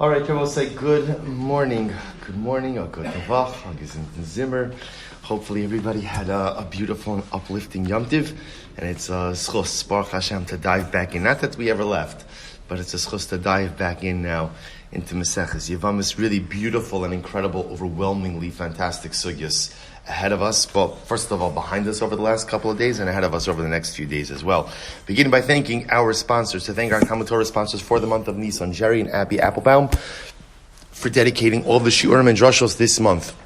All right, we'll say good morning. Good morning, or good tavach, or zimmer. Hopefully everybody had a beautiful and uplifting Yom Tiv, and it's a zchus, Baruch Hashem, to dive back in. Not that we ever left, but it's a zchus to dive back in now into Maseches Yevamos. Really beautiful and incredible, overwhelmingly fantastic sugyas ahead of us. Well, first of all, behind us over the last couple of days, and ahead of us over the next few days as well. Beginning by thanking our sponsors, to thank our Talmud Torah sponsors for the month of Nissan, Jerry and Abby Applebaum, for dedicating all the shiurim and drushos this month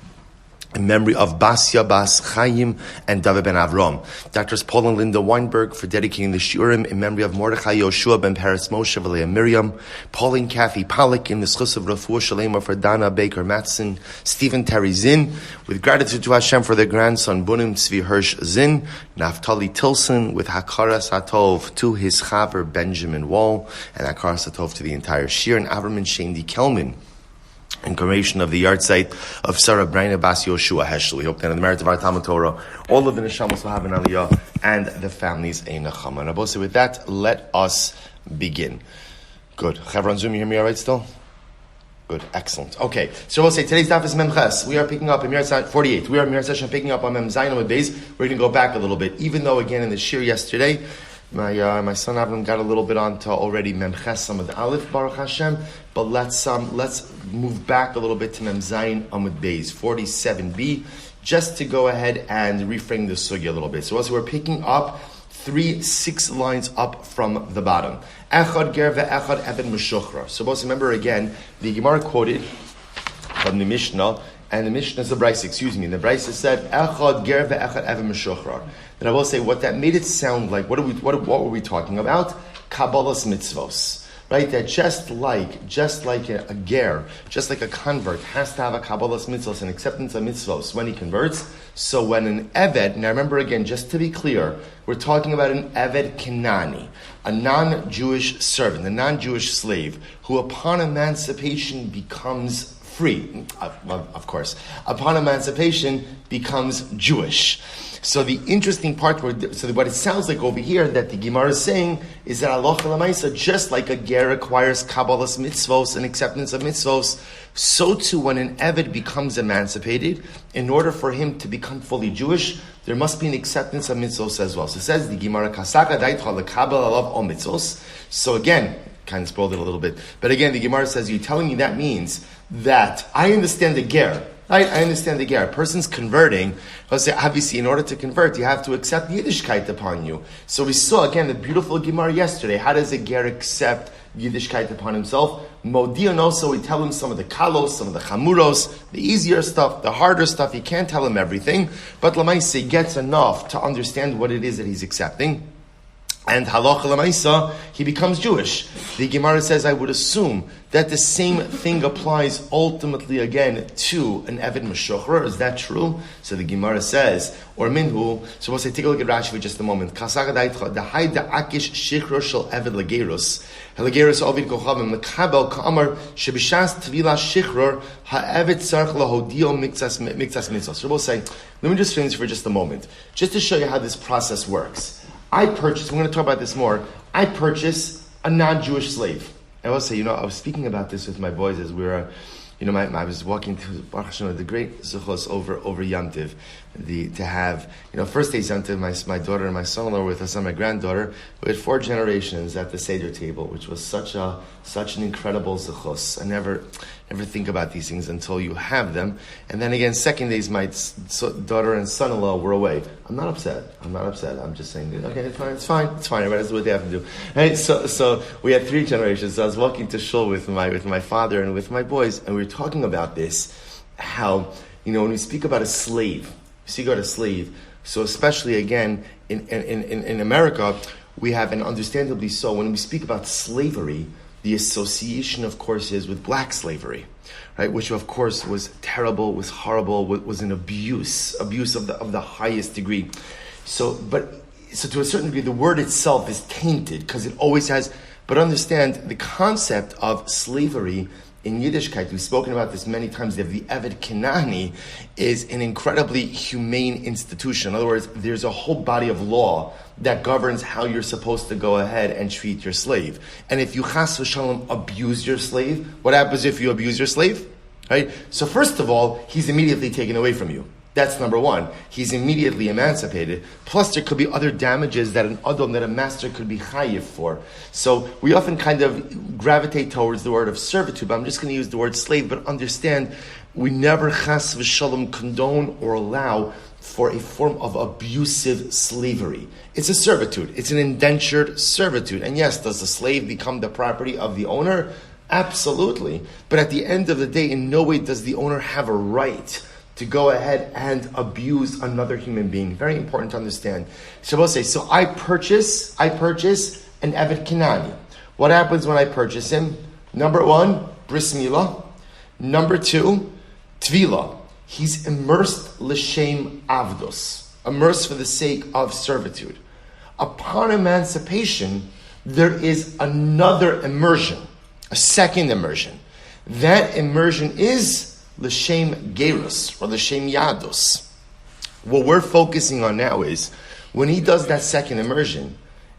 in memory of Basya Bas Chaim and David ben Avram. Doctors Paul and Linda Weinberg for dedicating the shiurim in memory of Mordechai Yehoshua ben Peretz Moshe and Miriam. Paul and Kathy Pollack in the zchus of refuah sheileimah for Donna Baker-Matson. Teri Czinn, with gratitude to Hashem for their grandson Bunim Tzvi Hersch Czinn. Naftali Tilson with hakaras hatov to his chaver Benjamin Wohl, and hakaras hatov to the entire shir, and Avraham Shaindy Kelman in commemoration of the yahrzeit of Sara Braina bas Yehoshua Heschel. We hope that in the merit of our Talmud Torah, all of the neshamos will have an aliyah, and the families a nechama. And Abose, with that, let us begin. Good. Chaver on Zoom, you hear me all right still? Good. Excellent. Okay. So we'll say today's daf is Mem Ches. We are picking up in Yahrzeit 48. We are in Yahrzeit session picking up on Mem Zayin Amud Beis. We're going to go back a little bit, even though again in the shir yesterday, my son Avraham got a little bit onto already Mem Ches Amud Aleph, Baruch Hashem, but let's move back a little bit to Mem Zayin Amud Beis 47b, just to go ahead and reframe the sugya a little bit. So also we're picking up 6 lines up from the bottom. Echad ger ve'echad eved meshuchra. So also remember again, the Gemara quoted from the Mishnah, and the Mishnah is the Brisa, and the Brisa said, Echad ger ve'echad eved meshuchra. And I will say, what that made it sound like, what were we talking about? Kabbalas mitzvos. Right, that just like a ger, just like a convert has to have a kabbalas mitzvos, an acceptance of mitzvos when he converts, so when an eved, now remember again, just to be clear, we're talking about an eved Kenani, a non-Jewish servant, a non-Jewish slave, who upon emancipation becomes free, of course, upon emancipation becomes Jewish. So the interesting part, what it sounds like over here that the Gemara is saying is that Allah L'maisa, just like a ger requires kabbalas mitzvos and acceptance of mitzvos, so too when an eved becomes emancipated, in order for him to become fully Jewish, there must be an acceptance of mitzvos as well. So it says the Gemara, kasaka daitcha lekabel alav all mitzvos. So again, kind of spoiled it a little bit, but again the Gemara says, you're telling me that means that I understand the ger. I understand the ger. A person's converting. Obviously, in order to convert, you have to accept Yiddishkeit upon you. So we saw, again, the beautiful Gemara yesterday. How does a ger accept Yiddishkeit upon himself? Modian also, we tell him some of the kalos, some of the chamuros, the easier stuff, the harder stuff. You can't tell him everything. But Lamaisa gets enough to understand what it is that he's accepting. And halacha l'maisa, he becomes Jewish. The Gemara says, I would assume that the same thing applies ultimately again to an eved meshuchra. Is that true? So the Gemara says, or minhu. So we'll say, take a look at Rashi for just a moment. Kasaka daitcha, the hayda akish shichro shel eved legerus. Legerus ovid kochavim lekabel ka'amar shebishas tvila shichror ha'eved tzarch lahodio mikzas mitzvos. So we'll say, let me just finish for just a moment, just to show you how this process works. We're going to talk about this more. I purchase a non-Jewish slave. I will say, I was speaking about this with my boys as we were, I was walking to Baruch Hashem, the great zchus over Yom Tiv, to have, first day Yom Tiv, my daughter and my son-in-law with us and my granddaughter, we had 4 generations at the Seder table, which was such an incredible zchus. I never think about these things until you have them. And then again, second days, my daughter and son-in-law were away. I'm not upset. I'm just saying, okay, it's fine. Everybody does what they have to do. Right? So we had 3 generations. So I was walking to shul with my father and with my boys, and we were talking about this, how, when we speak about a slave, so especially again, in America, we have, and understandably so, when we speak about slavery, the association, of course, is with black slavery, right? Which, of course, was terrible, was horrible, was an abuse of the highest degree. So to a certain degree, the word itself is tainted because it always has. But understand the concept of slavery in Yiddishkeit, we've spoken about this many times, that the Eved Kenani is an incredibly humane institution. In other words, there's a whole body of law that governs how you're supposed to go ahead and treat your slave. And if you chas v'shalom abuse your slave, what happens if you abuse your slave? Right? So first of all, he's immediately taken away from you. That's number one. He's immediately emancipated. Plus, there could be other damages that an adon, that a master could be chayiv for. So we often kind of gravitate towards the word of servitude, but I'm just going to use the word slave. But understand, we never chas v'shalom condone or allow for a form of abusive slavery. It's a servitude. It's an indentured servitude. And yes, does the slave become the property of the owner? Absolutely. But at the end of the day, in no way does the owner have a right to go ahead and abuse another human being. Very important to understand. Shabbos says, so I purchase an Eved Kenani. What happens when I purchase him? Number one, bris milah. Number two, tvila. He's immersed l'shem avdos, immersed for the sake of servitude. Upon emancipation, there is another immersion, a second immersion. That immersion is l'shem gerus, or l'shem yados. What we're focusing on now is, when he does that second immersion,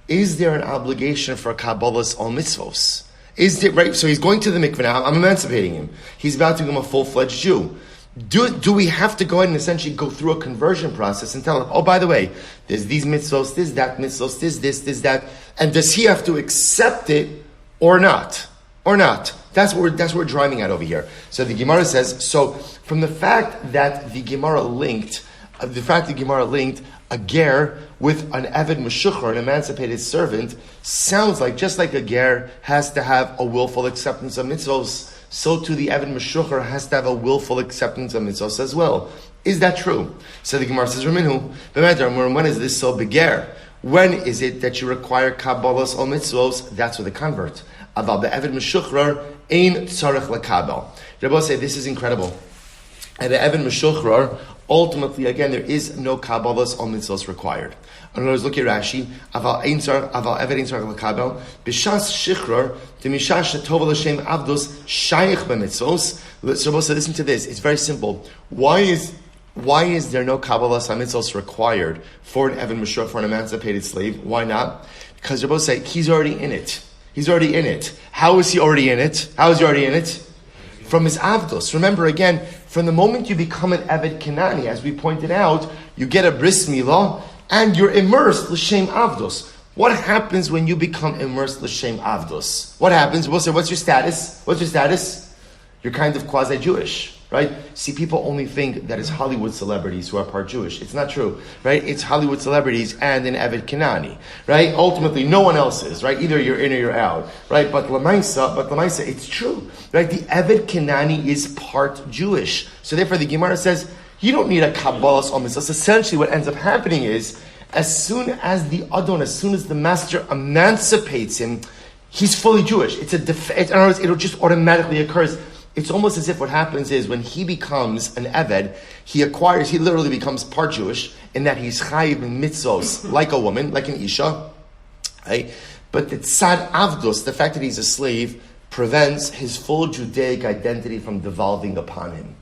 is there an obligation for Kabbalah's all mitzvos? Is there, right? So he's going to the mikveh now, I'm emancipating him. He's about to become a full-fledged Jew. Do we have to go ahead and essentially go through a conversion process and tell him, oh, by the way, there's these mitzvos, there's that mitzvos, this, that, and does he have to accept it or not? Or not? That's what we're driving at over here. So the Gemara says, so from the fact that the Gemara linked a ger with an Eved Meshuchar, an emancipated servant, sounds like just like a ger has to have a willful acceptance of mitzvos, so too the Eved Meshuchar has to have a willful acceptance of mitzvos as well. Is that true? So the Gemara says, Raminu, when is this so beger? When is it that you require Kabbalah's all mitzvos? That's with a convert. Aval be'eved meshuchrar ein tzarech lekabel. Rabbi say this is incredible. And the eved meshuchrar, ultimately, again, there is no kabbalas or mitzvos required. In other words, look at Rashi. Aval eved ein tzarech lekabel b'shas shichrar demishash tova l'shem avdos shayich b'mitzvos. So Rabbi say, listen to this. It's very simple. Why is there no kabbalas or mitzvos required for an eved meshuchrar, for an emancipated slave? Why not? Because Rabbi say he's already in it. He's already in it. How is he already in it? How is he already in it? From his avdos. Remember again, from the moment you become an Eved Kenani, as we pointed out, you get a bris milah and you're immersed l'shem avdos. What happens when you become immersed l'shem avdos? What happens? We'll say, what's your status? What's your status? You're kind of quasi-Jewish. Right? See, people only think that it's Hollywood celebrities who are part Jewish. It's not true, right? It's Hollywood celebrities and an Eved Kenani, right? Ultimately, no one else is, right? Either you're in or you're out, right? But Lamaisa, it's true, right? The Eved Kenani is part Jewish. So therefore, the Gemara says, you don't need a Kabbalas or mitzvahs. Essentially, what ends up happening is, as soon as the master emancipates him, he's fully Jewish. In other words, it'll just automatically occurs. It's almost as if what happens is when he becomes an Eved, he literally becomes part Jewish in that he's chayiv in mitzvos like a woman, like an Isha. Right? But the tzad avdos, the fact that he's a slave, prevents his full Judaic identity from devolving upon him.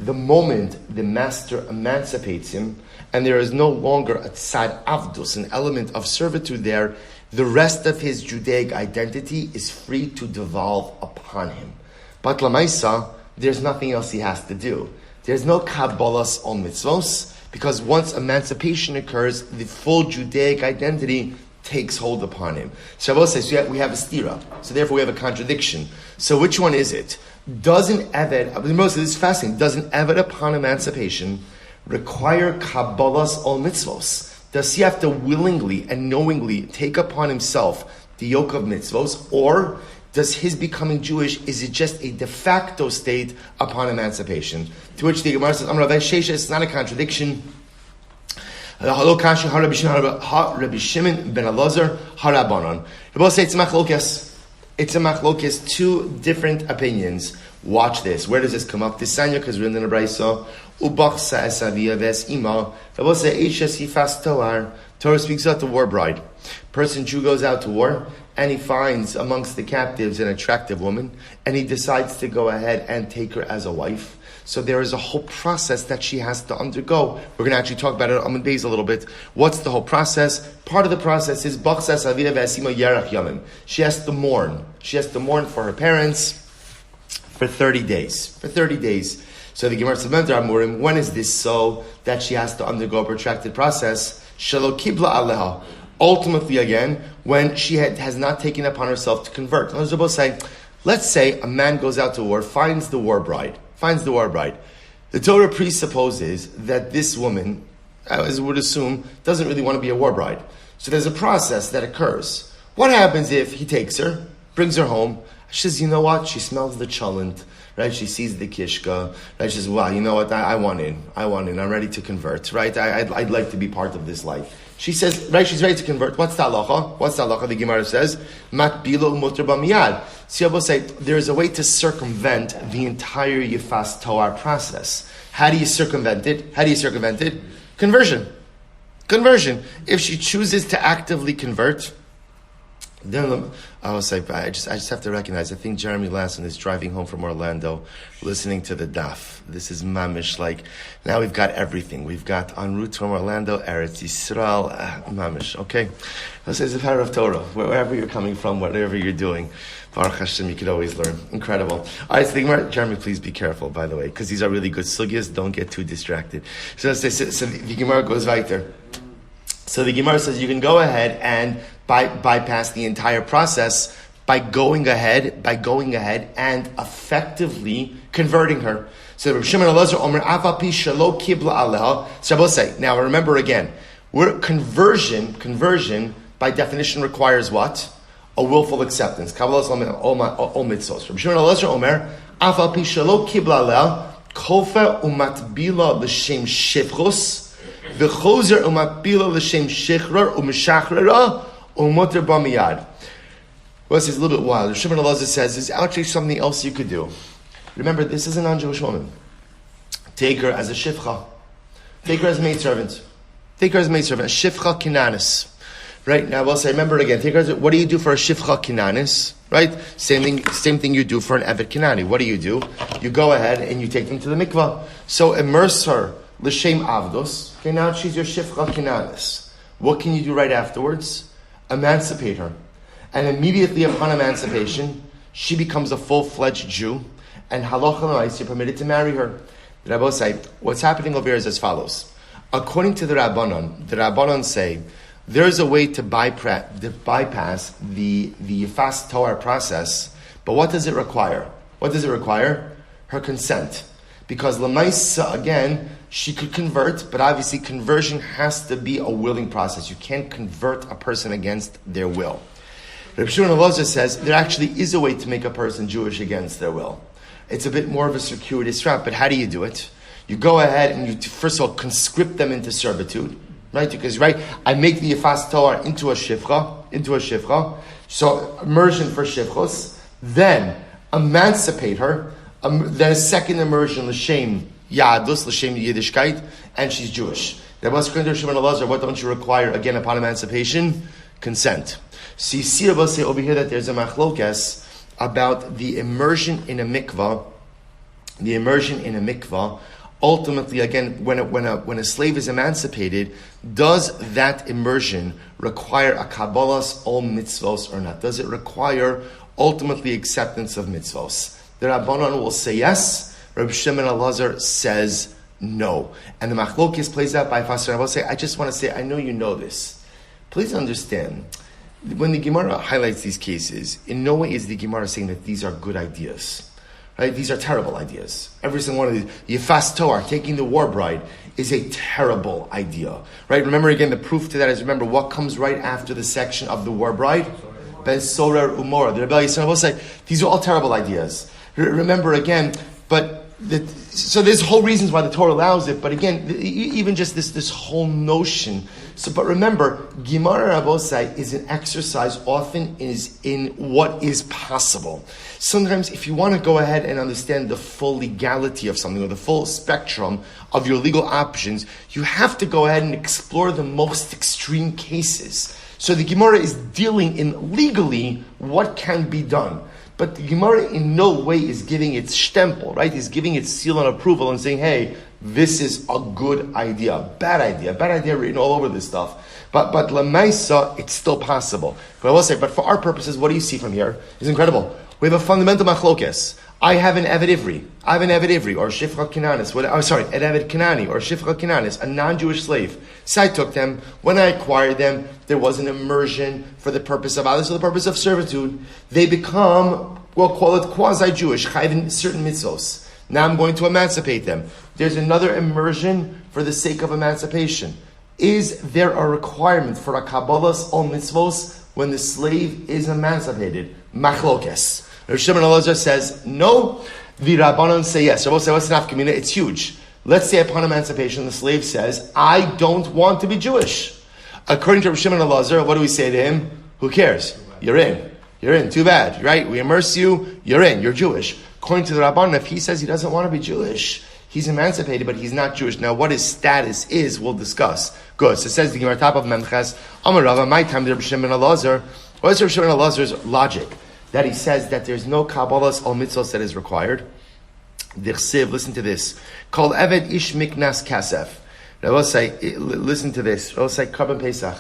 The moment the master emancipates him, and there is no longer a tzad avdos, an element of servitude there, the rest of his Judaic identity is free to devolve upon him. But Lamaisa, there's nothing else he has to do. There's no Kabbalas on mitzvos, because once emancipation occurs, the full Judaic identity takes hold upon him. Shavuot says we have a stira, so therefore we have a contradiction. So which one is it? Does an Eved, this is fascinating, does an Eved upon emancipation require Kabbalas on mitzvos? Does he have to willingly and knowingly take upon himself the yoke of mitzvos, or does his becoming Jewish, is it just a de facto state upon emancipation? To which the Gemara says, it's not a contradiction. Rabbi Shimon ben Elazar harabanan. Rabbi say it's a machlokes. It's a machlokes, two different opinions. Watch this. Where does this come up? Tisanya, because we're in the Nebraisa. Ubachsa esavia ves ima. Rabbi say Torah speaks about the war bride. Person Jew goes out to war, and he finds amongst the captives an attractive woman, and he decides to go ahead and take her as a wife. So there is a whole process that she has to undergo. We're going to actually talk about it on Beis a little bit. What's the whole process? Part of the process is she has to mourn. She has to mourn for her parents for 30 days. So the Gemara says, when is this so that she has to undergo a protracted process? Shelo kibla aleha. Ultimately, again, when she has not taken upon herself to convert. Let's say a man goes out to war, finds the war bride. The Torah presupposes that this woman, as we would assume, doesn't really want to be a war bride. So there's a process that occurs. What happens if he takes her, brings her home, she says, you know what, she smells the cholent, right? She sees the kishka, right? She says, wow, you know what, I want in, I'm ready to convert, right? I'd like to be part of this life. She says, right, she's ready to convert. What's the halacha? The Gemara says, mat bilo mutter b'miyad. So I will say, there is a way to circumvent the entire Yefas Toar process. How do you circumvent it? Conversion. If she chooses to actively convert, then I was like, I just have to recognize, I think Jeremy Lasson is driving home from Orlando, listening to the Daf. This is mamish, like, now we've got everything. We've got en route from Orlando, Eretz Yisrael, mamish, okay? This is the power of Torah, wherever you're coming from, whatever you're doing. Baruch Hashem, you could always learn. Incredible. All right, so Jeremy, please be careful, by the way, because these are really good sugyas. Don't get too distracted. So the Gemara goes weiter. So the Gemara says you can go ahead and bypass the entire process by going ahead and effectively converting her. So Rabbi Shimon Elazar Omer Avapi Shelo Kibla Aleha. So I will say, now remember again, conversion by definition requires what? A willful acceptance. Kabbalah Ol Mitzvos. Rabbi Shimon Elazar Omer Avapi Shelo Kibla Aleha Kofa Umatbila L'Shem Shivchus V'chozer Umatbila L'Shem Shichrar Umeshachrara Umoter B'miyad. Well, this is a little bit wild. Shimon Elazar says there's actually something else you could do. Remember, this is a non-Jewish woman. Take her as a shifcha. Take her as a maidservant. A shifcha kinanis. Right? Now, we'll say, remember again, take her as what do you do for a shifcha kinanis? Right? Same thing you do for an evet kinani. What do? You go ahead and you take them to the mikvah. So immerse her l'shem avdos. Okay, now she's your shifcha kinanis. What can you do right afterwards? Emancipate her. And immediately upon emancipation, she becomes a full-fledged Jew, and halacha l'maaseh, you're permitted to marry her. The Rabbi say, what's happening over here is as follows. According to the Rabbanon say, there's a way to bypass the Yefas Toar process, but what does it require? Her consent. Because l'maaseh, again, she could convert, but obviously conversion has to be a willing process. You can't convert a person against their will. Rabbi Shimon Elazar says there actually is a way to make a person Jewish against their will. It's a bit more of a circuitous route, but how do you do it? You go ahead and you first of all conscript them into servitude, right? Because I make the Yefas Toar into a shifcha, so immersion for shifchos, then emancipate her, then a second immersion l'shem yadus, l'shem yiddishkeit, and she's Jewish. That was according to Shimon Elazar. What don't you require again upon emancipation? Consent. So you see Rabbi say over here that there's a machlokas about the immersion in a mikvah. Ultimately, again, when a slave is emancipated, does that immersion require a kabbalas ol mitzvos or not? Does it require ultimately acceptance of mitzvos? The Rabbanon will say yes. Rabbi Shimon Elazar says no. And the machlokes plays out by Fasir. I will say, I just want to say, I know you know this. Please understand, when the Gemara highlights these cases, in no way is the Gemara saying that these are good ideas. Right? These are terrible ideas. Every single one of these. Yefas Toar, taking the war bride, is a terrible idea. Right? Remember again, the proof to that is, remember what comes right after the section of the war bride? Ben Sorer Umora. The Rebbe Yisrael will say, these are all terrible ideas. Remember again, so there's whole reasons why the Torah allows it, but again, even just this whole notion. So, but remember, Gemara Rabosai is an exercise often is in what is possible. Sometimes if you want to go ahead and understand the full legality of something or the full spectrum of your legal options, you have to go ahead and explore the most extreme cases. So the Gemara is dealing in legally what can be done. But the Gemara in no way is giving its stempel, right? It's giving its seal and approval and saying, hey, this is a good idea. Bad idea written all over this stuff. But Lamaisa, it's still possible. But I will say, but for our purposes, what do you see from here? It's incredible. We have a fundamental machlokes. I have an Eved Ivri. Or Shifcha Kinanis. An Eved Kanani or Shifcha Kinanis, a non-Jewish slave. So I took them. When I acquired them, there was an immersion for the purpose of others, for the purpose of servitude. They become, we'll call it quasi-Jewish, chayv certain mitzvos. Now I'm going to emancipate them. There's another immersion for the sake of emancipation. Is there a requirement for a kabbalas ol mitzvos when the slave is emancipated? Machlokes. Rav Shimon Elazar says no. The Rabbanon say yes. Rabbanon say what's enough community? It's huge. Let's say upon emancipation, the slave says, "I don't want to be Jewish." According to Rav Shimon Elazar, what do we say to him? Who cares? You're in. You're in. Too bad, right? We immerse you. You're in. You're Jewish. According to the Rabbanon, if he says he doesn't want to be Jewish, he's emancipated, but he's not Jewish. Now, what his status is, we'll discuss. Good. So it says the Gemara top of Memches, Amar Rava, my time, the Rav Shimon Elazar. What is Rav Shimon Elazar's logic? That he says that there's no kabbalas al mitzvos that is required. Dichsiv, listen to this. Called Eved Ish Miknas Kasef. I will say, listen to this. I will say, Karban Pesach.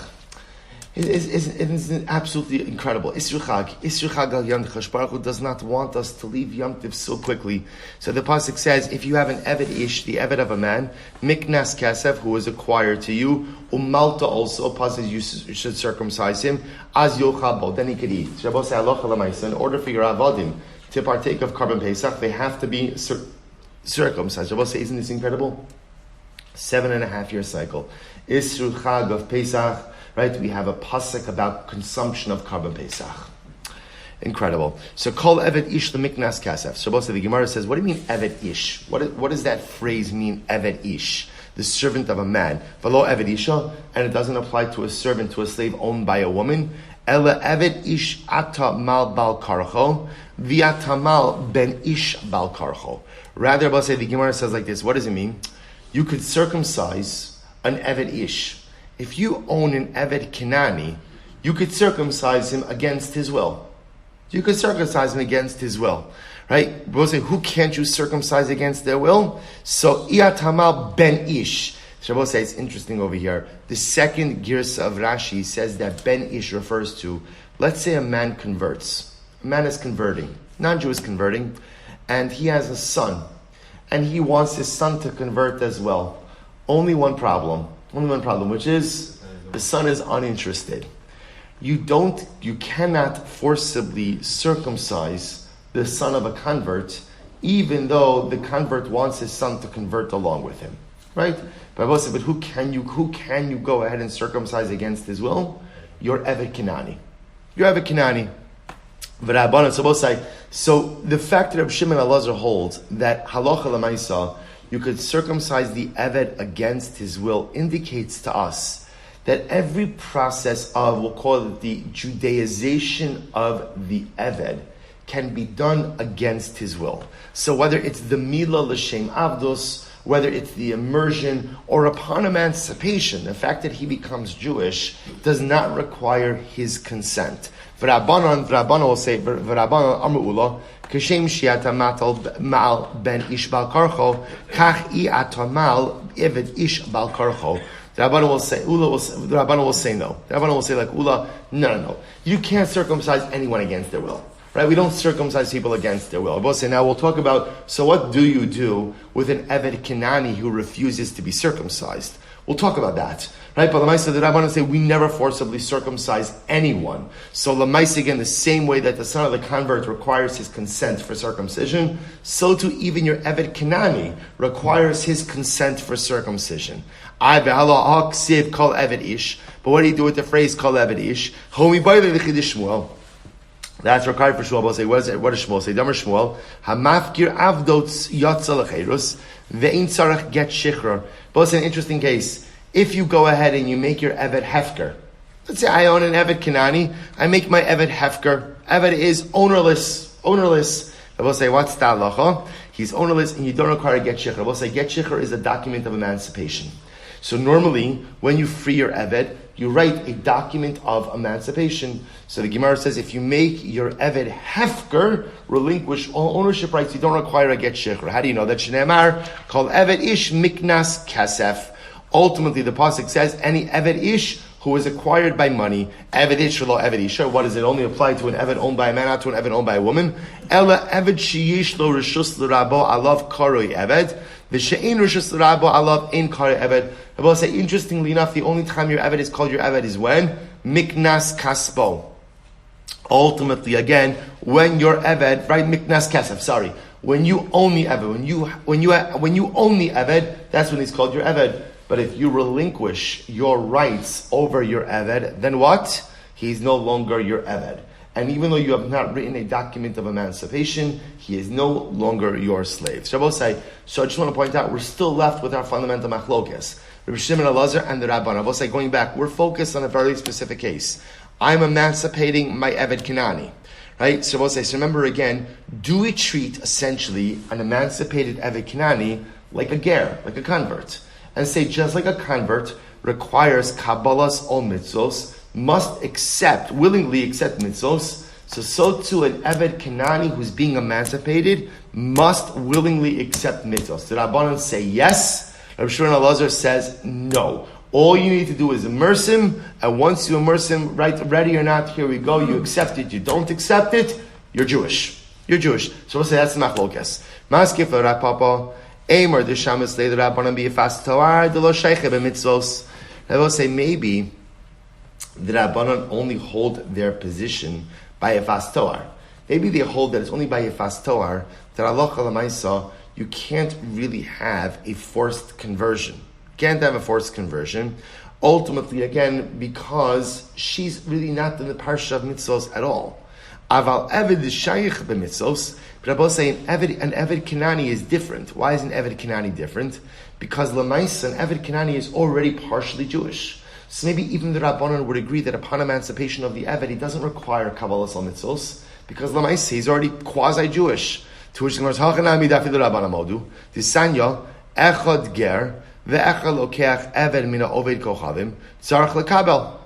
It's absolutely incredible. Isru Chag al Yom Tov. Baruch Hu does not want us to leave Yom Tov so quickly. So the pasuk says, if you have an Eved Ish, the Eved of a man, Miknas Kasef, who is acquired to you, Umalta also, pasuk you should circumcise him, as Yochabo, then he could eat. Shabbos Halacha L'Maisa, in order for your Avadim to partake of Karban Pesach, they have to be circumcised. Shabbos, isn't this incredible? 7.5 year cycle. Isru Chag of Pesach. Right, we have a pasuk about consumption of Karban Pesach. Incredible. So, Kol Eved Ish L'Miknas Kasef. So, the Gemara says, what do you mean Eved Ish? What does that phrase mean, Eved Ish? The servant of a man. V'lo Eved Isha, and it doesn't apply to a servant, to a slave owned by a woman. Ela Eved Ish Ata Mal Bal Karcho, V'Atamal Ben Ish Bal Karcho. Rather, the Gemara says like this. What does it mean? You could circumcise an Eved Ish. If you own an Eved Kinani, you could circumcise him against his will. You could circumcise him against his will. Right? We'll say, who can't you circumcise against their will? So, Iatamal Ben Ish. Shabbos say it's interesting over here. The second girsa of Rashi says that Ben Ish refers to, let's say a man converts. A man is converting. Non-Jew is converting. And he has a son. And he wants his son to convert as well. Only one problem, which is the son is uninterested. You cannot forcibly circumcise the son of a convert, even though the convert wants his son to convert along with him. Right? But who can you go ahead and circumcise against his will? You're Eved Kinani. You're Eved Kinani. So the fact that Rabbi Shimon Elazar holds that halacha l'maisa, you could circumcise the Eved against his will, indicates to us that every process of, we'll call it the Judaization of the Eved, can be done against his will. So whether it's the Mila L'Shem Avdos, whether it's the immersion, or upon emancipation, the fact that he becomes Jewish does not require his consent. V'Rabbanan will say, V'Rabbanan Amru'ula, Kashem Shiata Mal Ben Ish Bal Karcho, Kach I Atamal Eved Ish Bal Karcho. The Rabbanan will say, the Rabbanan will say no. The Rabbanan will say like Ula, no. You can't circumcise anyone against their will. Right? We don't circumcise people against their will. We'll say now we'll talk about, so what do you do with an Eved Kinani who refuses to be circumcised? We'll talk about that. Right? But Lamaisa, the Rabbanan say we never forcibly circumcise anyone. So Lamaisa, again, the same way that the son of the convert requires his consent for circumcision, so too even your Eved Kinani requires his consent for circumcision. But what do you do with the phrase Kol Eved Ish? That's required for Shmuel. Say, what is Shmuel say? Damer Shmuel, Hamafkir Avdots Yatza Lecheirus, Ve'in Tzarech Get Shichrer. But it's an interesting case. If you go ahead and you make your Eved Hefker, let's say I own an Eved Kinani, I make my Eved Hefker. Eved is ownerless. I will say, what's the halacha? He's ownerless and you don't require a Get Shichrer. I will say, Get Shichrer is a document of emancipation. So normally, when you free your Eved, you write a document of emancipation. So the Gemara says, if you make your Eved hefker, relinquish all ownership rights, you don't require a get shechur. How do you know that? Shneimar, called Eved ish miknas kasef. Ultimately, the pasuk says, any Eved ish who is acquired by money, Eved ish v'lo Eved isha. What does it only apply to an Eved owned by a man, not to an Eved owned by a woman? Ela Eved sheyish lo reshus l'rabo alav karoi Eved. The she'ein reshus l'rabo alav in karoi Eved. I will say, interestingly enough, the only time your Eved is called your Eved is when? Miknas kaspo. Ultimately, again, when your Eved, right? Miknas kasef, sorry. When you own the Eved, when you own the Eved, that's when he's called your Eved. But if you relinquish your rights over your Eved, then what? He's no longer your Eved. And even though you have not written a document of emancipation, he is no longer your slave. So I just want to point out, we're still left with our fundamental machlokes. Rabbi Shimon Elazar and the Rabban. I will say, going back, we're focused on a very specific case. I'm emancipating my Eved Kanani. Right? So I will say, so remember again, do we treat essentially an emancipated Eved Kanani like a ger, like a convert? And say, just like a convert requires kabbalas or mitzvos, must willingly accept mitzvos, so too an Eved Kanani who's being emancipated must willingly accept mitzvos. The Rabbanan say yes, Rabbi Shimon Elazar says no. All you need to do is immerse him, and once you immerse him, right, ready or not, here we go, you accept it, you don't accept it, you're Jewish. You're Jewish. So we'll say that's the machlokes. Maskif Rapapa. I will say maybe the Rabbanan only hold their position by a fast toar. Maybe they hold that it's only by a fast toar that halacha l'maisa you can't really have a forced conversion. Can't have a forced conversion. Ultimately, again, because she's really not in the parsha of mitzvos at all. Aval Eved is shaykh b'mitzvos. But Rabbi say an Eved Kanani is different. Why is an Eved Kanani different? Because Lamaisa, an Eved Kanani is already partially Jewish. So maybe even the Rabbanan would agree that upon emancipation of the Eved, he doesn't require Kabbalas al Mitzvos, because Lamaisa, he's already quasi-Jewish. To which the Gemara says, Hachanami dafi l'Rabbanan modu, Tisanya, Echad ger, ve'echad lokeach Eved mina oved kochavim, tzarech lekabel.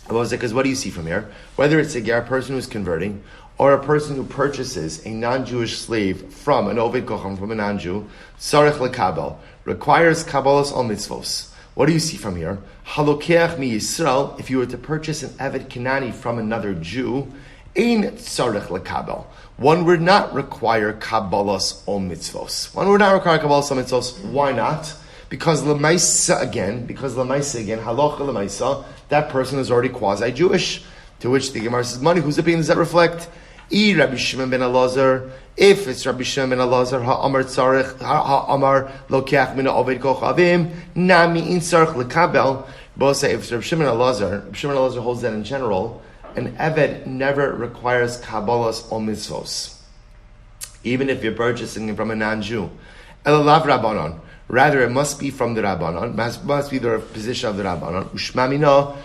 Because what do you see from here? Whether it's a ger, person who's converting, or a person who purchases a non-Jewish slave from an Oved Kocham, from a non-Jew, Sarech lekabel, requires Kabbalas al mitzvos. What do you see from here? Halokeach mi Yisrael, if you were to purchase an Eved Kanani from another Jew, ein Sarech lekabel. One would not require Kabbalas al mitzvos. One would not require Kabbalas al mitzvos. Why not? Because Lamaisa again, halacha Lamaisa, that person is already quasi-Jewish. To which the Gemara says, money, whose opinion does that reflect? Rabbi Shimon ben Elazar. If it's Rabbi Shimon ben Elazar, ha'amar tzarech, ha'amar lokeach mina oved kochavim, nami in tzarech lekabel. Both say, if it's Rabbi Shimon ben Elazar holds that in general, an Eved never requires kabbalas or mitzvos. Even if you're purchasing it from a non-Jew. Elalav Rabbanon. Rather, it must be from the Rabbanon, must be the position of the Rabbanon. Ushmamino,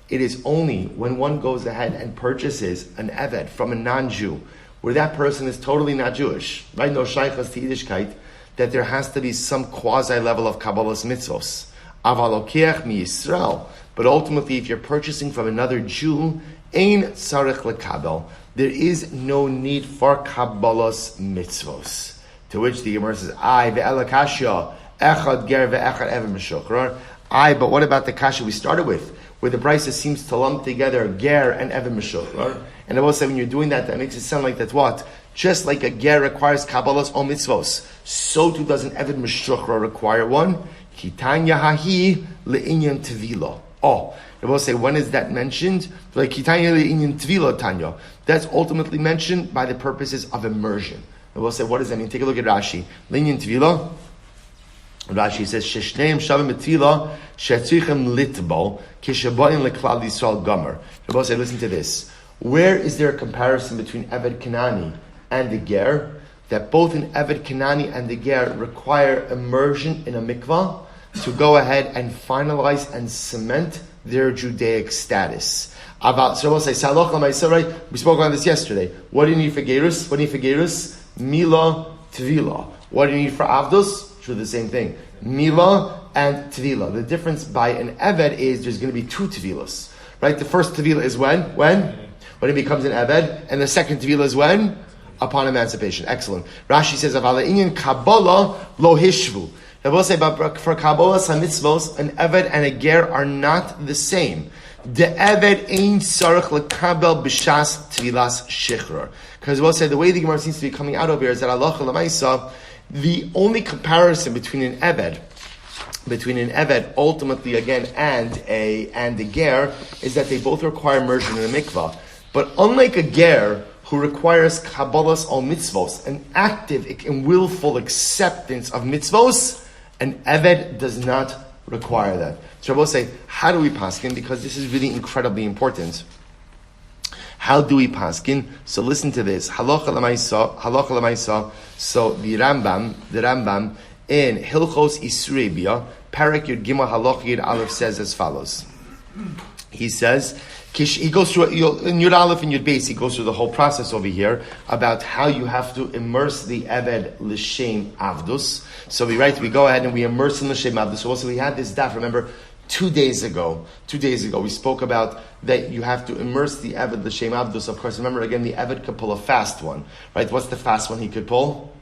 it is only when one goes ahead and purchases an Eved from a non-Jew, where that person is totally not Jewish, right? No shaychas to Yiddishkeit, that there has to be some quasi-level of Kabbalas mitzvos. Avalokeach mi Yisrael. But ultimately, if you're purchasing from another Jew, ein tzarech lekabel, there is no need for Kabbalas mitzvos. To which the Gemara says, I ve'elakashya, echad ger ve'echad eved meshukrar. But what about the kasha we started with, where the Brisa seems to lump together ger and eved meshukrar? And I will say, when you're doing that, that makes it sound like that's what? Just like a ger requires kabbalas or mitzvos, so too does an eved meshukrar require one. Kitanya hahi le'inyan tevila. I will say, when is that mentioned? Like kitanya le'inyan tevila tanya. That's ultimately mentioned by the purposes of immersion. I will say, what does that mean? Take a look at Rashi. Le'inyan tevila. Rashi says, "Sheshneim shavim etila shetzichem litbol kishabayim leklal Yisrael gomer." Rabbi say, listen to this. Where is there a comparison between Eved Kanani and the ger? That both an Eved Kanani and the ger require immersion in a mikvah to go ahead and finalize and cement their Judaic status. So we'll say, "Saloch l'maisarei." We spoke on this yesterday. What do you need for gerus? Mila tvila. What do you need for avdos? True, the same thing. Mila and Tvila. The difference by an Eved is there's going to be two Tvilas. Right? The first Tvila is when? When he becomes an Eved. And the second Tvila is when? Upon emancipation. Excellent. Rashi says, Avala inyan Kabbalah lo hishvu. I will say, but for Kabbalah mitzvos, an Eved and a Ger are not the same. The Eved ain't sarach lekabel b'shas tvilas shichrar. Because we'll say the way the Gemara seems to be coming out of here is that Allah l'maisa, the only comparison between an Eved ultimately again and a Ger is that they both require immersion in a mikvah. But unlike a Ger who requires Kabbalah's al mitzvos, an active and willful acceptance of mitzvos, an Eved does not require that. So I will say, how do we paskin? Because this is really incredibly important. How do we paskin? So listen to this. Halacha l'maisa. So the Rambam in Hilchos Isrebia, Parak Yud Gimel Halacha Yud Aleph says as follows. He says, he goes through, in Yud Aleph and Yud Beis, he goes through the whole process over here about how you have to immerse the Eved l'shem avdus. So we go ahead and we immerse in l'shem avdus. So also we had this daf, remember, 2 days ago, we spoke about that you have to immerse the Eved l'shem avdus. Of course, remember again, the Eved could pull a fast one, right? What's the fast one he could pull?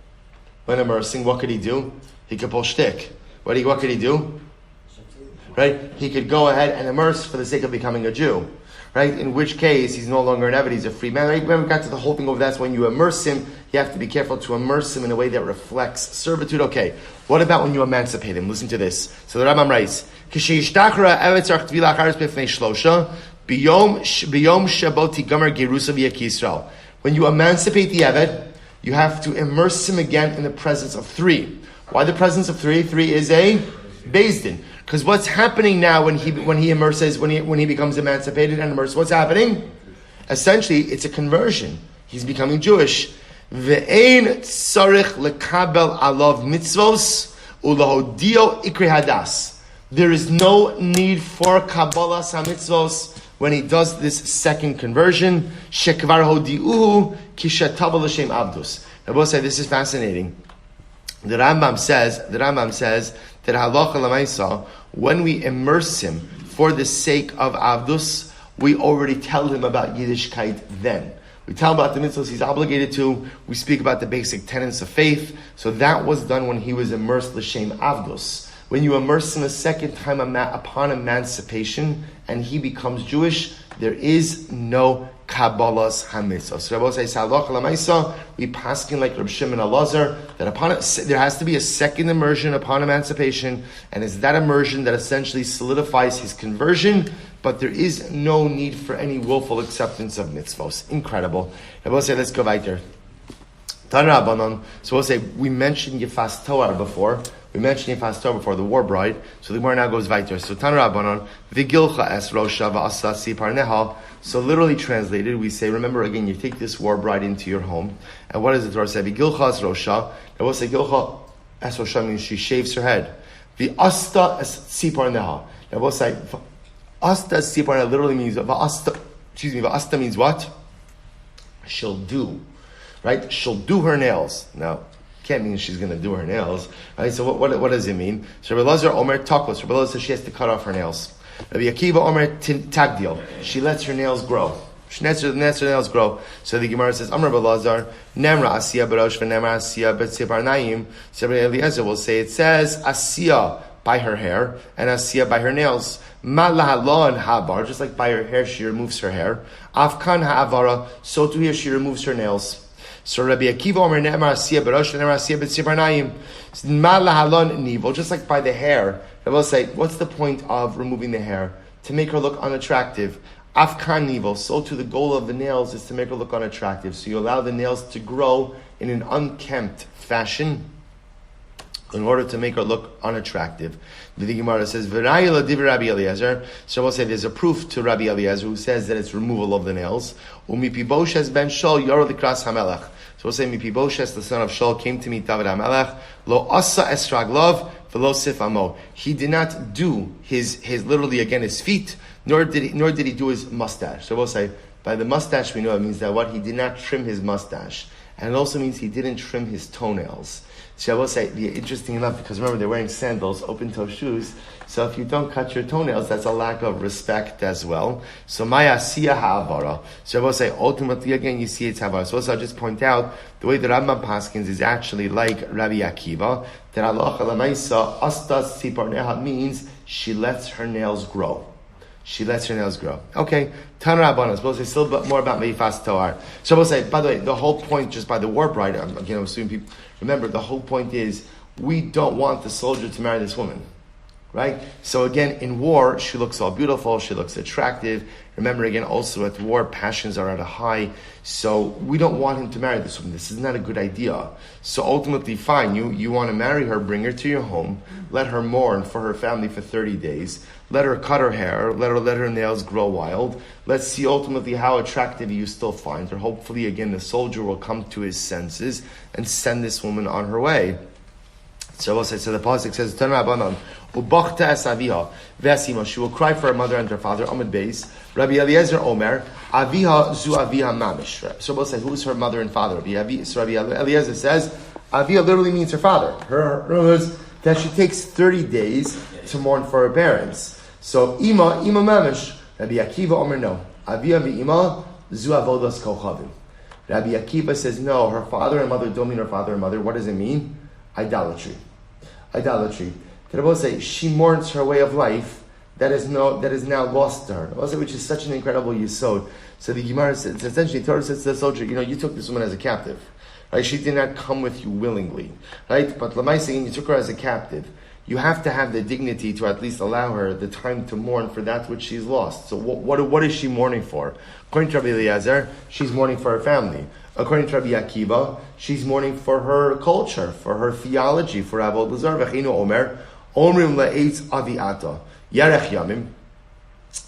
When immersing, what could he do? He could pull shtick. What could he do? Right? He could go ahead and immerse for the sake of becoming a Jew. Right? In which case, he's no longer an Eved, he's a free man. Right? When we got to the whole thing over that's when you immerse him, you have to be careful to immerse him in a way that reflects servitude. Okay, what about when you emancipate him? Listen to this. So the Rambam writes, when you emancipate the Eved, you have to immerse him again in the presence of three. Why the presence of three? Three is a Beis Din. Because what's happening now when he immerses, when he becomes emancipated and immersed, what's happening? Essentially, it's a conversion. He's becoming Jewish. Ve'ein tzarich lekabel alav mitzvos ulahodio ikri hadas. There is no need for Kabbalah mitzvos when he does this second conversion. Shekvar hodiuhu kishatabel l'shem avdus. I will say this is fascinating. The Rambam says that halacha l'maisa, when we immerse him for the sake of avdus, we already tell him about Yiddishkeit then. We tell him about the mitzvahs he's obligated to. We speak about the basic tenets of faith. So that was done when he was immersed l'shem avdus. When you immerse him a second time upon emancipation and he becomes Jewish, there is no Kabbalah's hamitzvah. So Rabbi says, halacha l'maisa, we paskin like Reb Shimon Elazar, that there has to be a second immersion upon emancipation, and it's that immersion that essentially solidifies his conversion, but there is no need for any willful acceptance of mitzvahs. Incredible. Rabbi say, let's go weiter. So we'll say, we mentioned Yefas Toar before. The war bride. So the Gemara now goes weiter. So Tan Rabbanon, Vigilcha es Rosha v'asa siparneha. So literally translated, we say, remember again, you take this war bride into your home. And what does the Torah say? Vigilcha es Rosha. And we'll say, Gilcha es Rosha means she shaves her head. V'asta es siparneha. Now we'll say, Asta es siparneha literally means, V'asta means what? She'll do. Right? She'll do her nails. Now, can't mean she's going to do her nails. Right? So what does it mean? So Rabbi Elazar Omer Takos. Rabbi Elazar says she has to cut off her nails. Rabbi Akiva Omer Tagdil. She lets her nails grow. She lets her nails grow. So the Gemara says, Amr Rabbi Elazar, Nemra Asiya Barosh V'Nemra Asiya B'Tzipar Naim. So Rabbi Eliezer will say, it says Asiya by her hair and Asiya by her nails. Ma lahalon habar, just like by her hair she removes her hair. Afkan ha'avara, so too here she removes her nails. So Rabbi Akiva Omer Ne'emar Asiya B'Rosh Ne'emar Asiya B'Tzipar Naim. Ma lahalon nivel, just like by the hair. I will say, what's the point of removing the hair? To make her look unattractive. Afkan nivel, so too the goal of the nails is to make her look unattractive. So you allow the nails to grow in an unkempt fashion in order to make her look unattractive. The Gemara says, V'rayila div Rabbi Eliezer. So we'll say there's a proof to Rabbi Eliezer who says that it's removal of the nails. Umipiboshes ben Shol yor likras hamelech. So we'll say Mipiboshes, the son of Shol, came to meet David HaMelech. Lo asa esraglov v'lo sif amo. He did not do his literally again his feet, nor did he do his mustache. So we'll say by the mustache we know it means that what he did not trim his mustache, and it also means he didn't trim his toenails. So I will say, interesting enough, because remember they're wearing sandals, open-toe shoes. So if you don't cut your toenails, that's a lack of respect as well. So Maya siya ha'avara. So I will say, ultimately, again, you see it's havara. So also I'll just point out, the way the Rambam Paskins is actually like Rabbi Akiva, that Allah Lamaisa, Astas Tziparneha means she lets her nails grow. She lets her nails grow. Okay, Tan Rabbanos. We'll say still more about Meifas Toar. So we'll say, by the way, the whole point, just by the war bride, again, I'm assuming people remember, the whole point is we don't want the soldier to marry this woman, right? So again, in war, she looks all beautiful, she looks attractive. Remember, again, also at war, passions are at a high. So we don't want him to marry this woman. This is not a good idea. So ultimately, fine, you want to marry her, bring her to your home, let her mourn for her family for 30 days, let her cut her hair, let her nails grow wild. Let's see ultimately how attractive you still find her. Hopefully, again, the soldier will come to his senses and send this woman on her way. So the pasuk says, "Tan Rabbanon ubachta es aviha ve'asima." She will cry for her mother and her father. Amud Beis. Rabbi Eliezer Omer aviha zu aviha mamish. So we'll say, who is her mother and father? So Rabbi Eliezer says, aviha literally means her father. Her words that she takes 30 days to mourn for her parents. So ima mamish. Rabbi Akiva Omer no. Aviha ve'ima zu avodas kochavim. Rabbi Akiva says no. Her father and mother don't mean her father and mother. What does it mean? Idolatry. Rabbi say she mourns her way of life that is now lost to her. Which is such an incredible yisod. So the Gemara says, essentially, Torah says to the soldier, you took this woman as a captive, right? She did not come with you willingly, right? But Lamaising, you took her as a captive. You have to have the dignity to at least allow her the time to mourn for that which she's lost. So what is she mourning for? According to Rabbi Eliezer, she's mourning for her family. According to Rabbi Akiva, she's mourning for her culture, for her theology, for Avodah Zarah. V'cheinu Omer, Omrim le'etz aviata, Yarech Yamim.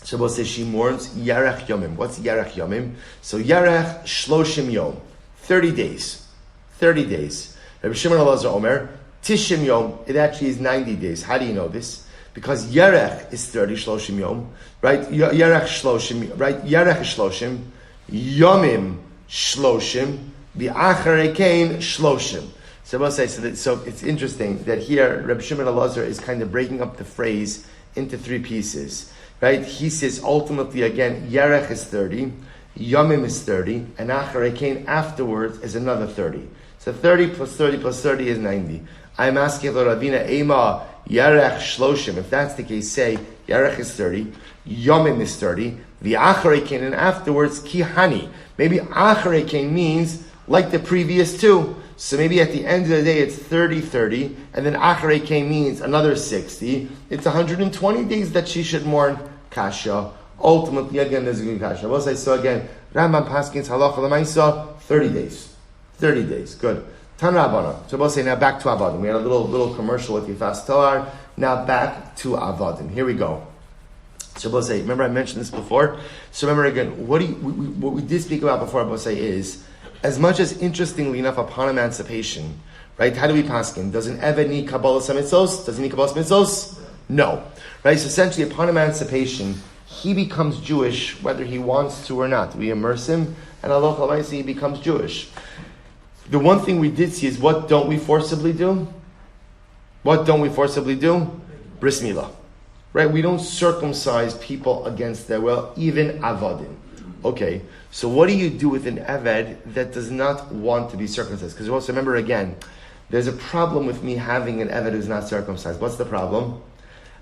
Shabbos says she mourns Yarech Yamim. What's Yarech Yamim? So Yarech Shloshim Yom, 30 days. 30 days. Rabbi Shimon Elazar Omer, Tishim Yom, it actually is 90 days. How do you know this? Because Yarech is 30, Shloshim Yom, right? Yarech Shloshim, right? Yarech is Shloshim, Yomim Shloshim, the Acharekain Shloshim. So I say, so it's interesting that here Reb Shimon Elazar is kind of breaking up the phrase into three pieces, right? He says ultimately again, Yarech is 30, Yomim is 30, and Acharekain afterwards is another 30. So 30 plus 30 plus 30 is 90. I'm asking the Ravina Ema Yarech Shloshim. If that's the case, say Yarech is 30, Yomim is 30, the Acharekain, and afterwards Kihani. Maybe Acharekain means like the previous two. So maybe at the end of the day it's 30, and then Acharekain means another 60. It's 120 days that she should mourn Kasha. Ultimately, again, there's a good Kasha. We'll say, so again, Rambam Paskins Halacha L'Maisa, 30 days. 30 days, good. Tan Rabbana. So we'll say now back to Avadim. We had a little commercial with Yifas Toar. Now back to Avadim. Here we go. So we'll say, remember I mentioned this before? So remember again, what we did speak about before, we'll say is, as much as interestingly enough upon emancipation, right? How do we paskin? Does an Eved need Kabbalah Mitzvos? Does he need Kabbalah Mitzvos? No. Right? So essentially upon emancipation, he becomes Jewish whether he wants to or not. We immerse him, and Allah Almighty, he becomes Jewish. The one thing we did see is, what don't we forcibly do? What don't we forcibly do? Bris Milah. Right? We don't circumcise people against their will, even Avadim. Okay, so what do you do with an Eved that does not want to be circumcised? Because also remember again, there's a problem with me having an Eved who's not circumcised. What's the problem?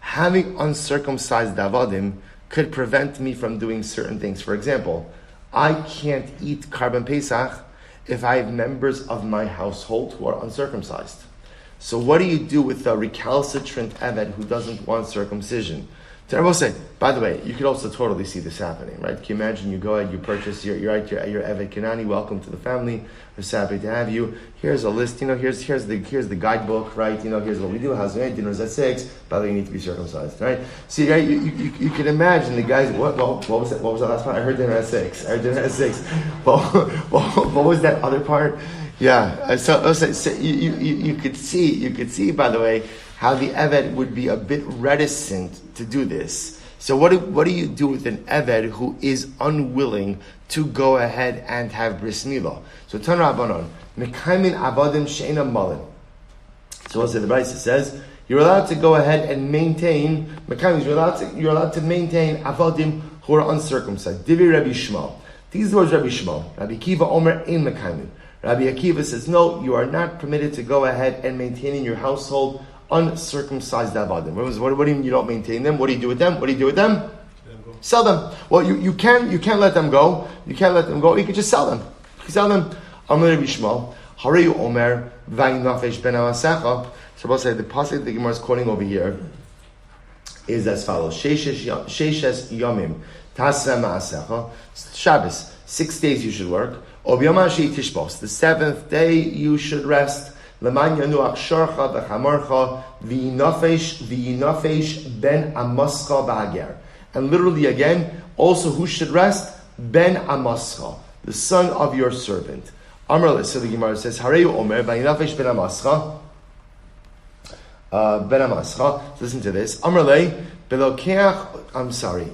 Having uncircumcised Avadim could prevent me from doing certain things. For example, I can't eat Karban Pesach if I have members of my household who are uncircumcised. So what do you do with a recalcitrant Eved who doesn't want circumcision? So I will say, by the way, you could also totally see this happening, right? Can you imagine you go ahead, you purchase your Eved Kanani, welcome to the family, we're so happy to have you. Here's a list, here's the guidebook, right? Here's what we do, dinner's at 6, by the way, you need to be circumcised, right? See, right, you can imagine the guys, what was that last part? I heard dinner at 6. Well, what was that other part? Yeah, so you could see, by the way, how the Eved would be a bit reticent to do this. So what do you do with an Eved who is unwilling to go ahead and have Bris Milah? So Tan Rabbanon, Mekaymin Avadim She'ena Malin. So also the Brisa says, you're allowed to go ahead and maintain, you're allowed to maintain avodim who are uncircumcised. Divi Rabbi Shmuel. These are words Rabbi Shmuel. Rabbi Akiva Omer ein mekayim. Rabbi Akiva says, no, you are not permitted to go ahead and maintain in your household uncircumcised avodim. What do you mean you don't maintain them? What do you do with them? Sell them. Well, you can't let them go. You can't let them go. You can just sell them. You can sell them. Amar Rabbi Shmuel. Harayu Omer v'inafesh ben amasecha. So we'll say the pasuk the Gemara is quoting over here is as follows: Sheishes yomim taseh ma'asecha. Shabbos, 6 days you should work. Obiyom ha'shei tishbos. The 7th day you should rest. Leman yanuach shorcha v'chamarcha v'inafesh ben amascha v'hager. And literally again, also who should rest? Ben amascha, the son of your servant. Amar, so the Gemara says, Hareyu Omer v'inafesh ben amascha. Ben amascha. Listen to this. Amar le belokeach. I'm sorry.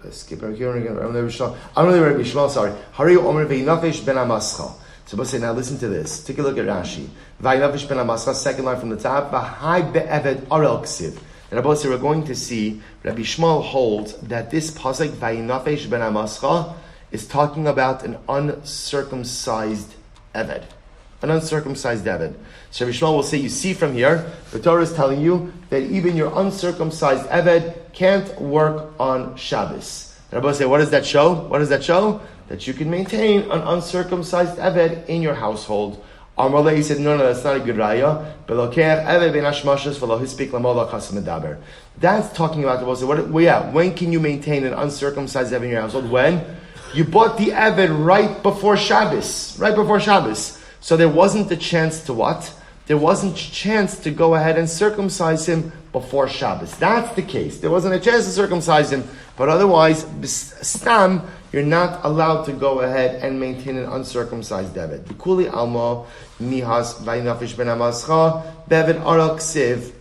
Let's skip over here again. I'm really Rabbi Shmuel. Sorry. Hareyu Omer v'inafesh ben amascha. So we'll say, now listen to this. Take a look at Rashi. V'inavish ben amascha, second line from the top. V'hai be'eved arel ksiv. And Rabbi Silber, we're going to see Rabbi Shmuel holds that this pasuk v'inavish ben amascha is talking about an uncircumcised eved. An uncircumcised eved. So Rabbi Shmuel will say, you see from here, the Torah is telling you that even your uncircumcised eved can't work on Shabbos. And Rabbi will say, what does that show? What does that show? That you can maintain an uncircumcised eved in your household. Amalei said, no, that's not a good raya. That's talking about when can you maintain an uncircumcised eved in your household? When you bought the eved right before Shabbos. So there wasn't a chance to what? There wasn't a chance to go ahead and circumcise him before Shabbos. That's the case. There wasn't a chance to circumcise him, but otherwise, stam, you're not allowed to go ahead and maintain an uncircumcised eved. B'kuli alma nihas v'inafish ben amascha beved arak siv.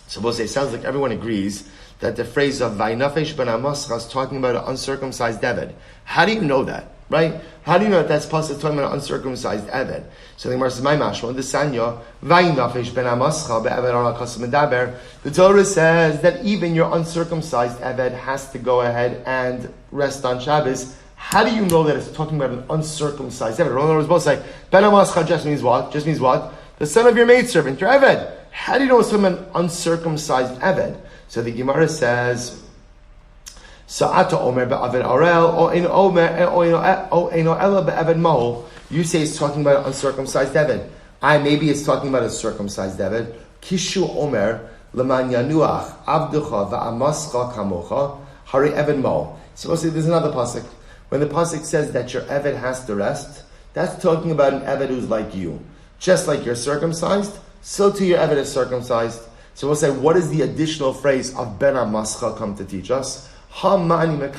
So we'll say, it sounds like everyone agrees that the phrase of v'inafish ben amascha is talking about an uncircumcised eved. How do you know that? Right? How do you know that that's possible talking about an uncircumcised eved? So the Gemara says, "My mashma the sanya v'inafish ben amascha be'eved arak kasim medaber." The Torah says that even your uncircumcised eved has to go ahead and rest on Shabbos. How do you know that it's talking about an uncircumcised eved? In other words, both say ben amascha just means what? Just means what? The son of your maidservant, your eved. How do you know it's talking about an uncircumcised eved? So the Gemara says, Sa'ata omer be'aved arel, o eino ela be'aved mohel. You say it's talking about an uncircumcised eved. Maybe it's talking about a circumcised eved. Kishu omer leman yanuach avducha va'amascha kamocha hari eved mohel. So there's another pasuk. When the pasuk says that your eved has to rest, that's talking about an eved who's like you. Just like you're circumcised, so too your eved is circumcised. So we'll say, what does the additional phrase of ben amascha come to teach us? They both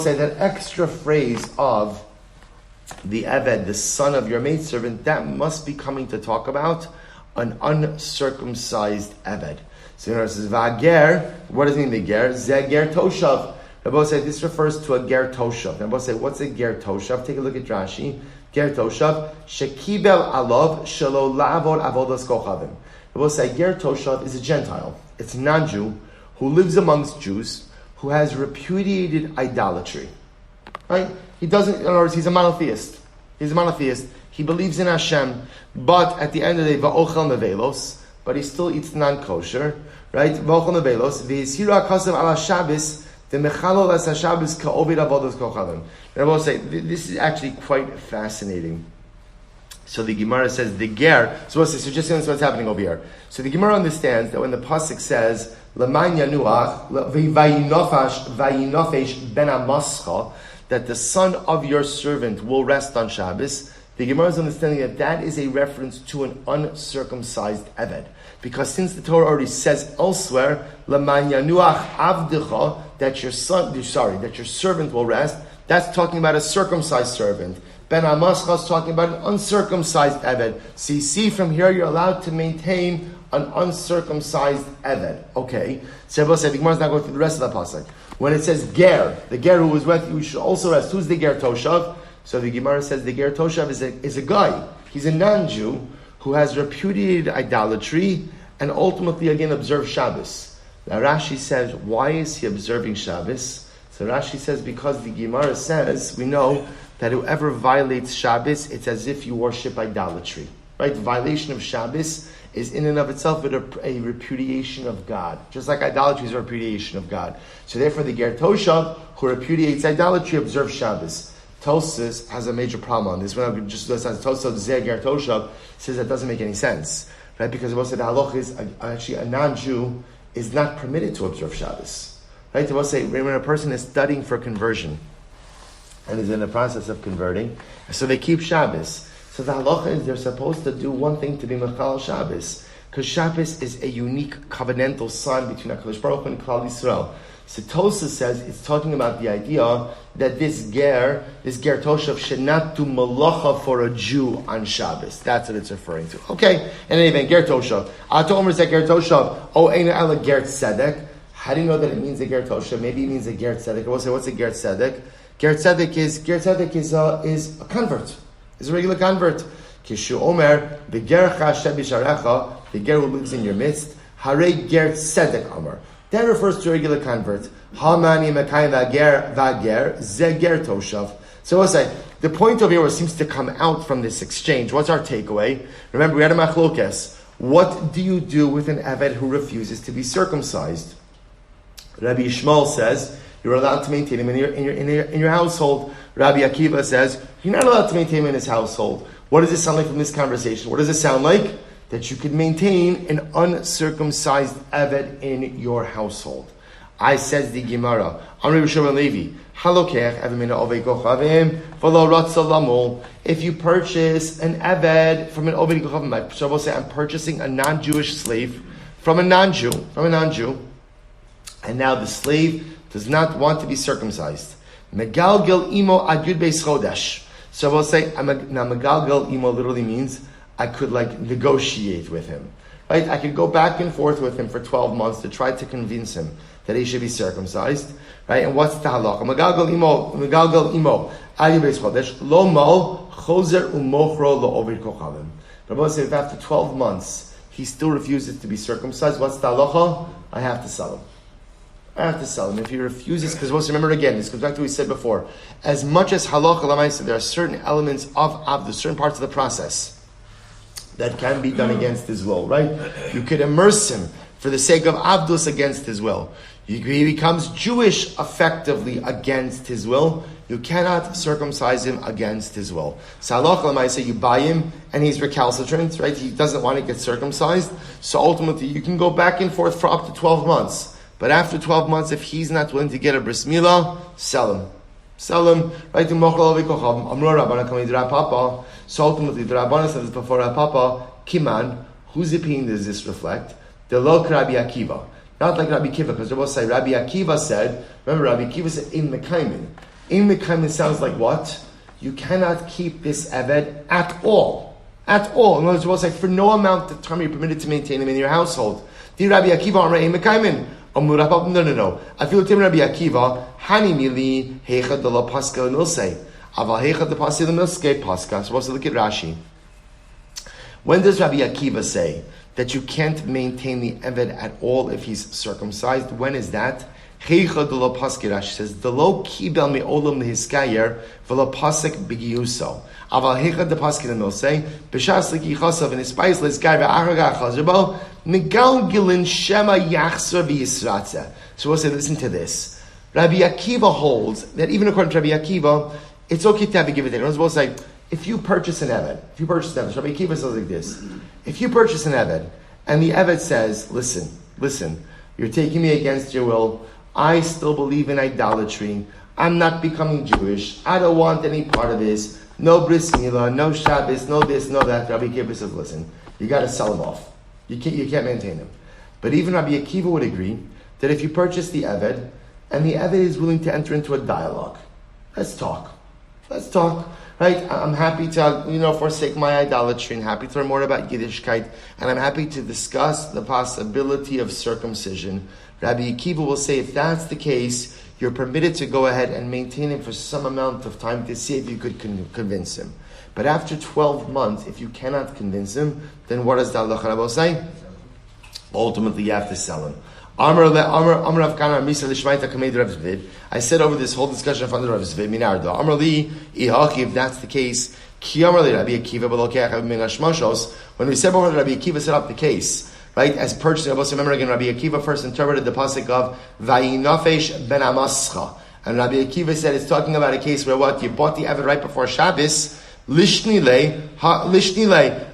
say that extra phrase of the eved, the son of your maidservant, that must be coming to talk about an uncircumcised eved. So it says, Vager, what does it mean, the ger? Ze ger toshav. They both say this refers to a ger toshav. They both say, what's a ger toshav? Take a look at Rashi. Ger toshav, shekibel alav shelo lavod avodas kochavim. They both say ger toshav is a Gentile. It's a non-Jew who lives amongst Jews who has repudiated idolatry. Right? He doesn't, in other words, he's a monotheist. He believes in Hashem, but at the end of the day, va'ochel nevelos, but he still eats non-kosher. Right? Va'ochel nevelos, v'yishiru hakasav ala Shabbos, v'mechalol as ha-Shabbos ka'ovid avodos kochavim. And I will say, this is actually quite fascinating. So the Gemara says the ger. So just notice what's happening over here. So the Gemara understands that when the pasuk says leman yanuach vayinofesh ben amascha, that the son of your servant will rest on Shabbos. The Gemara is understanding that that is a reference to an uncircumcised eved, because since the Torah already says elsewhere leman yanuach avdecha, that your servant will rest. That's talking about a circumcised servant. Ben Amascha is talking about an uncircumcised eved. So you see from here, you're allowed to maintain an uncircumcised Eved. Okay. So Rabbi said, the Gemara is not going through the rest of the pasuk. When it says ger, the ger who was with you should also rest. Who's the ger toshav? So the Gemara says the ger toshav is a guy. He's a non-Jew who has repudiated idolatry and ultimately again observed Shabbos. Now Rashi says, why is he observing Shabbos? So Rashi says, because the Gemara says, we know that whoever violates Shabbos, it's as if you worship idolatry. Right? The violation of Shabbos is in and of itself a repudiation of God. Just like idolatry is a repudiation of God. So therefore the ger toshav, who repudiates idolatry, observes Shabbos. Tosfos has a major problem on this. When I just says Tosfos zeh ger toshav, says that doesn't make any sense. Right? Because most of the halach is actually a non-Jew is not permitted to observe Shabbos. Right? To say when a person is studying for conversion and is in the process of converting, so they keep Shabbos. So the halacha is they're supposed to do one thing to be mechal Shabbos, because Shabbos is a unique covenantal sign between HaKadosh Baruch Hu and Klal Yisrael. So Tosfos says it's talking about the idea that this ger toshav should not do malacha for a Jew on Shabbos. That's what it's referring to. Okay, and anyway, ger toshav. Ato omer zeh ger toshav. O eina ela ger tzedek. How do you know that it means a ger toshav? Maybe it means a ger tzedek. We'll say, what's a ger tzedek? Ger tzedek is a convert. Is a regular convert. Kishu Omer, the ger chashem b'sharecha, the ger who lives in your midst, hare ger tzedek Omer. That refers to a regular convert. Hamani mekayim v'ager, ze ger toshav. So we'll say, the point over here what seems to come out from this exchange, what's our takeaway? Remember, we had a machlokes. What do you do with an Eved who refuses to be circumcised? Rabbi Yishmael says, you're allowed to maintain him in your household. Rabbi Akiva says, you're not allowed to maintain him in his household. What does it sound like from this conversation? What does it sound like? That you could maintain an uncircumcised Eved in your household. I says the Gemara, Amri B'Shimon Levi, Halokech Eved Ovei Kochavim, V'lo Ratza Lamol. If you purchase an Eved from an Ovei Kochavim, so we'll say I'm purchasing a non-Jewish slave from a non-Jew, and now the slave does not want to be circumcised. Megalgel imo ad yud beis chodesh. So we'll say, now megalgel imo literally means I could negotiate with him. Right? I could go back and forth with him for 12 months to try to convince him that he should be circumcised. Right? And what's the halacha? Megalgel imo ad yud beis chodesh. Lo mal chozer umochro lo ovid kochavim. But we'll say if after 12 months he still refuses to be circumcised, what's the halacha? I have to sell him. If he refuses, because remember again, this goes back to what we said before. As much as halacha l'maaseh, there are certain elements of avdus, certain parts of the process that can be done against his will, right? You could immerse him for the sake of avdus against his will. He becomes Jewish effectively against his will. You cannot circumcise him against his will. So halacha l'maaseh, you buy him and he's recalcitrant, right? He doesn't want to get circumcised. So ultimately, you can go back and forth for up to 12 months. But after 12 months, if he's not willing to get a bris milah, sell him. Right? So ultimately, the Rabbana says before Papa, Kiman, whose opinion does this reflect? The Lok Rabbi Akiva. Not like Rabbi Akiva, because Rabbi Akiva said, remember Rabbi Akiva said, In Mekaymin. In Mekaymin sounds like what? You cannot keep this Eved at all. At all. In other words, for no amount of time you're permitted to maintain him in your household. The Rabbi Akiva, Amrei In Mekaymin. No. I feel Tim Rabbi Akiva, Hani Mili, Hecha de la Pascal Milse. Aval Hecha de Pascal Milske Pascal. So let's look at Rashi. When does Rabbi Akiva say that you can't maintain the Eved at all if he's circumcised? When is that? Hecha de la Pascal. Rashi says, Delo Kibel me Olam Lehiskayer, Vela Pasek Bigiuso. Aval Hecha de Pascal Milse, Bishas Liki Chasav and Espais Lehiskayer, Ahraga Chazabel. Megalgilin Shema Yachzer v'Yisratze. So we'll say, listen to this. Rabbi Akiva holds that even according to Rabbi Akiva, it's okay to have a give and take. We'll say, if you purchase an Eved, Rabbi Akiva says like this. If you purchase an Eved, and the Eved says, listen, you're taking me against your will, I still believe in idolatry, I'm not becoming Jewish, I don't want any part of this, no bris milah, no Shabbos, no this, no that. Rabbi Akiva says, listen, you got to sell him off. You can't maintain him. But even Rabbi Akiva would agree that if you purchase the Eved, and the Eved is willing to enter into a dialogue, let's talk. right? I'm happy to, forsake my idolatry and happy to learn more about Yiddishkeit, and I'm happy to discuss the possibility of circumcision. Rabbi Akiva will say, if that's the case, you're permitted to go ahead and maintain him for some amount of time to see if you could convince him. But after 12 months, if you cannot convince him, then what does the halacha Rabbi say? Ultimately, you have to sell him. I said over this whole discussion in front of Rav Zvi, if that's the case, when we said before Rabbi Akiva set up the case, right, as purchasing, remember again, Rabbi Akiva first interpreted the pasuk of Vayinafesh ben Amascha, and Rabbi Akiva said it's talking about a case where what, you bought the Eved right before Shabbos, Lishnile,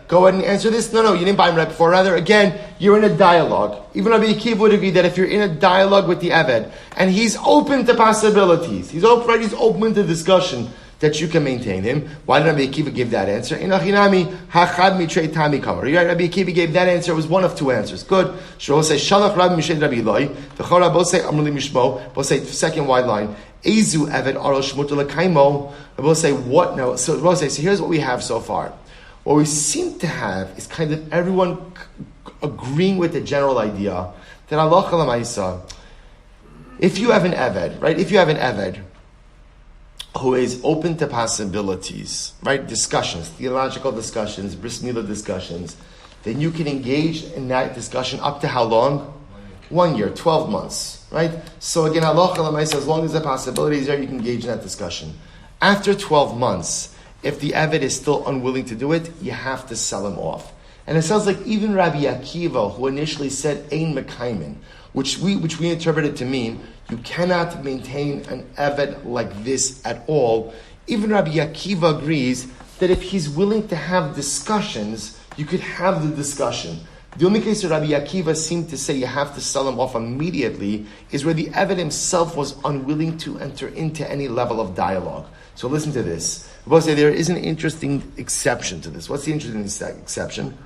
go ahead and answer this. No, you didn't buy him right before. Rather, again, you're in a dialogue. Even Rabbi Akiva would agree that if you're in a dialogue with the Eved, and he's open to possibilities, he's open to discussion, that you can maintain him. Why did Rabbi Akiva give that answer? Rabbi Akiva gave that answer. It was one of two answers. Good. Both say second wide line. Ezu Eved Arosh Mutal Kaimo. Both say what now? So both say, so here's what we have so far. What we seem to have is kind of everyone agreeing with the general idea that Allah Chalamaisa, if you have an Eved, right? If you have an Eved who is open to possibilities, right? Discussions, theological discussions, bris milah discussions, then you can engage in that discussion up to how long? 1 year, 12 months, right? So again, Allah Chalamaisa, as long as the possibility is there, you can engage in that discussion. After 12 months, if the Eved is still unwilling to do it, you have to sell him off. And it sounds like even Rabbi Akiva, who initially said Ein Mekaimin, which we interpreted to mean you cannot maintain an Eved like this at all. Even Rabbi Akiva agrees that if he's willing to have discussions, you could have the discussion. The only case that Rabbi Akiva seemed to say you have to sell him off immediately is where the Eved himself was unwilling to enter into any level of dialogue. So listen to this. We'll say there is an interesting exception to this. What's the interesting exception?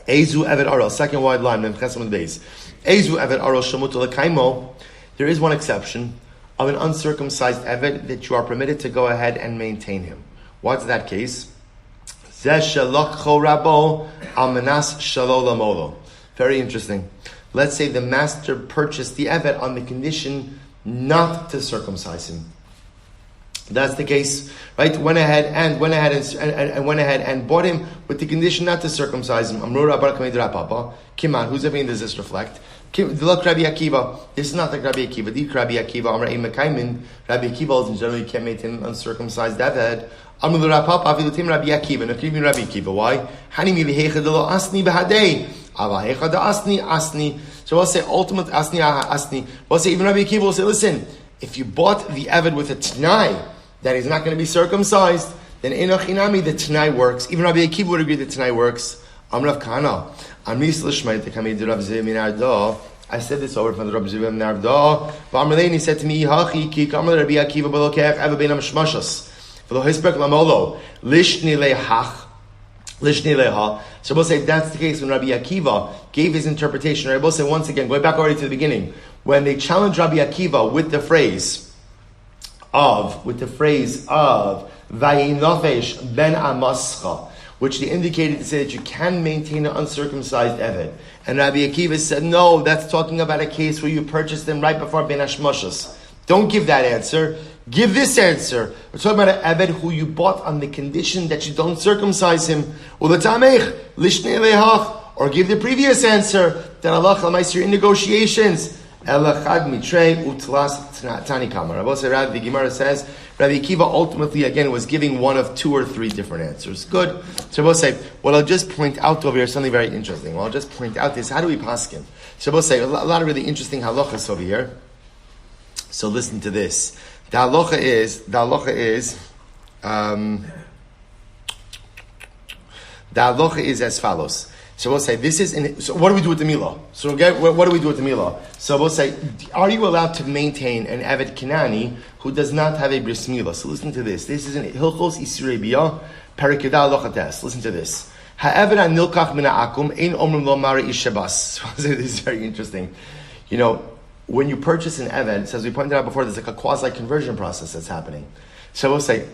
Ezu Eved Aral, second wide line, Memchesamon base. Ezu Eved Aral Shamutul Kaimo. There is one exception of an uncircumcised Eved that you are permitted to go ahead and maintain him. What's that case? Very interesting. Let's say the master purchased the Eved on the condition not to circumcise him. That's the case, right? Went ahead and bought him with the condition not to circumcise him. Kiman, whose opinion does this reflect? Look, Rabbi Akiva. This is not like Rabbi Akiva. Rabbi Akiva, Amar Ein Mekaimin. Rabbi Akiva in general, you can't maintain an uncircumcised Eved. Amar Rabbi Akiva. Not even Rabbi Akiva. Why? Hanimi lehechadelo asni behadei. Ava hechada asni. So we'll say ultimate asni. We'll say even Rabbi Akiva will say, listen, if you bought the Eved with a t'nai that he's not going to be circumcised, then enochinami the t'nai works. Even Rabbi Akiva would agree that t'nai works. Amrav Kana. I said this over from the Rabbi Silber Narvda. He said to me, Hachi ki kamar Rabbi Akiva belokech ever ben amshmashas. V'lo hispek lamolo lishni lehach lishni leha. So we'll say if that's the case when Rabbi Akiva gave his interpretation. Right? We'll say once again, going back already to the beginning, when they challenged Rabbi Akiva with the phrase of Vayinafesh ben Amascha, which they indicated to say that you can maintain an uncircumcised Eved. And Rabbi Akiva said, no, that's talking about a case where you purchased them right before Ben Hashmashas. Don't give that answer. Give this answer. We're talking about an Eved who you bought on the condition that you don't circumcise him. Or give the previous answer that Allah you're in negotiations. The Gemara says Rabbi Akiva ultimately again was giving one of two or three different answers. Good. So we'll say, what I'll just point out over here something very interesting. Well, I'll just point out this. How do we paskin? So we'll say a lot of really interesting halachas over here. So listen to this. The halacha is as follows. So we'll say this is. So what do we do with the milah? So what do we do with the milah? So we'll say, are you allowed to maintain an Eved Kinani who does not have a bris milah? So listen to this. This is an Hilchos Isrei Biyah Perikeda Lochates. Listen to this. Ha'eved anilkach min ha'akum ein omrim lo mara ish shabas. So this is very interesting. You know, when you purchase an Eved, as we pointed out before, there's like a quasi-conversion process that's happening. So we'll say,